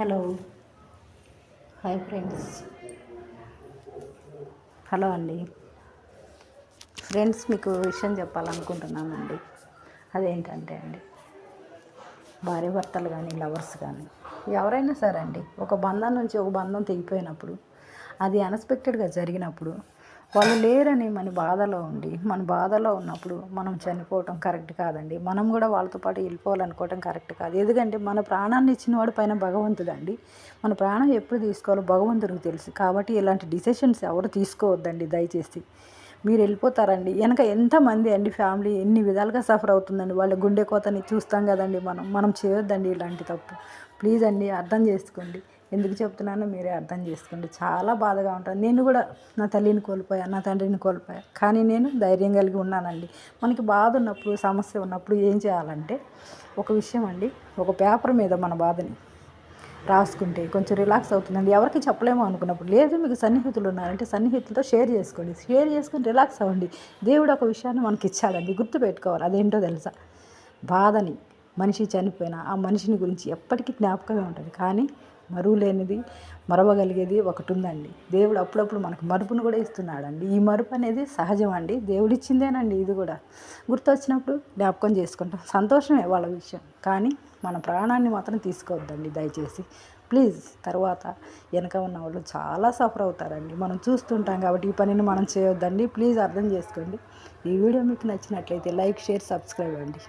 Hello hi friends. Hello అండి friends, మీకు విషయం చెప్పాలనుకుంటున్నానండి. అదేంటంటే అండి, భార్య భర్తలు కానీ లవర్స్ కానీ ఎవరైనా సరే అండి, ఒక బంధం నుంచి ఒక బంధం తెగిపోయినప్పుడు, అది అన్ఎక్స్పెక్టెడ్గా జరిగినప్పుడు, వాళ్ళు లేరని మన బాధలో ఉన్నప్పుడు మనం చనిపోవటం కరెక్ట్ కాదండి. మనం కూడా వాళ్ళతో పాటు వెళ్ళిపోవాలనుకోవటం కరెక్ట్ కాదు. ఎందుకంటే మన ప్రాణాన్ని ఇచ్చినవాడు పైన భగవంతుడండి. మన ప్రాణం ఎప్పుడు తీసుకోవాలో భగవంతుడికి తెలుసు. కాబట్టి ఇలాంటి డిసిషన్స్ ఎవరు తీసుకోవద్దండి దయచేసి. మీరు వెళ్ళిపోతారండి, వెనక ఎంతమంది అండి ఫ్యామిలీ ఎన్ని విధాలుగా సఫర్ అవుతుందండి. వాళ్ళ గుండె కోతని చూస్తాం కదండి. మనం చేయొద్దండి ఇలాంటి తప్పు. ప్లీజ్ అండి, అర్థం చేసుకోండి. ఎందుకు చెప్తున్నానో మీరే అర్థం చేసుకోండి. చాలా బాధగా ఉంటుంది. నేను కూడా నా తల్లిని కోల్పోయా, నా తండ్రిని కోల్పోయా, కానీ నేను ధైర్యం కలిగి ఉన్నానండి. మనకి బాధ ఉన్నప్పుడు, సమస్య ఉన్నప్పుడు ఏం చేయాలంటే, ఒక విషయం అండి, ఒక పేపర్ మీద మన బాధని రాసుకుంటే కొంచెం రిలాక్స్ అవుతుందండి. ఎవరికి చెప్పలేమో అనుకున్నప్పుడు, లేదు మీకు సన్నిహితులు ఉన్నారంటే సన్నిహితులతో షేర్ చేసుకోండి. షేర్ చేసుకొని రిలాక్స్ అవ్వండి. దేవుడు ఒక విషయాన్ని మనకి ఇచ్చాడండి, గుర్తుపెట్టుకోవాలి. అదేంటో తెలుసా? బాధని. మనిషి చనిపోయినా ఆ మనిషిని గురించి ఎప్పటికీ జ్ఞాపకమే ఉంటుంది, కానీ మరువలేనిది, మరవగలిగేది ఒకటి ఉందండి. దేవుడు అప్పుడప్పుడు మనకు మరుపును కూడా ఇస్తున్నాడండి. ఈ మరుపు అనేది సహజం అండి, దేవుడిచ్చిందేనండి. ఇది కూడా గుర్తొచ్చినప్పుడు జ్ఞాపకం చేసుకుంటాం, సంతోషమే వాళ్ళ విషయం. కానీ మన ప్రాణాన్ని మాత్రం తీసుకోవద్దండి దయచేసి, ప్లీజ్. తర్వాత వెనక ఉన్న వాళ్ళు చాలా సఫర్ అవుతారండి, మనం చూస్తుంటాం. కాబట్టి ఈ పనిని మనం చేయొద్దండి. ప్లీజ్ అర్థం చేసుకోండి. ఈ వీడియో మీకు నచ్చినట్లయితే లైక్, షేర్, సబ్స్క్రైబ్ అండి.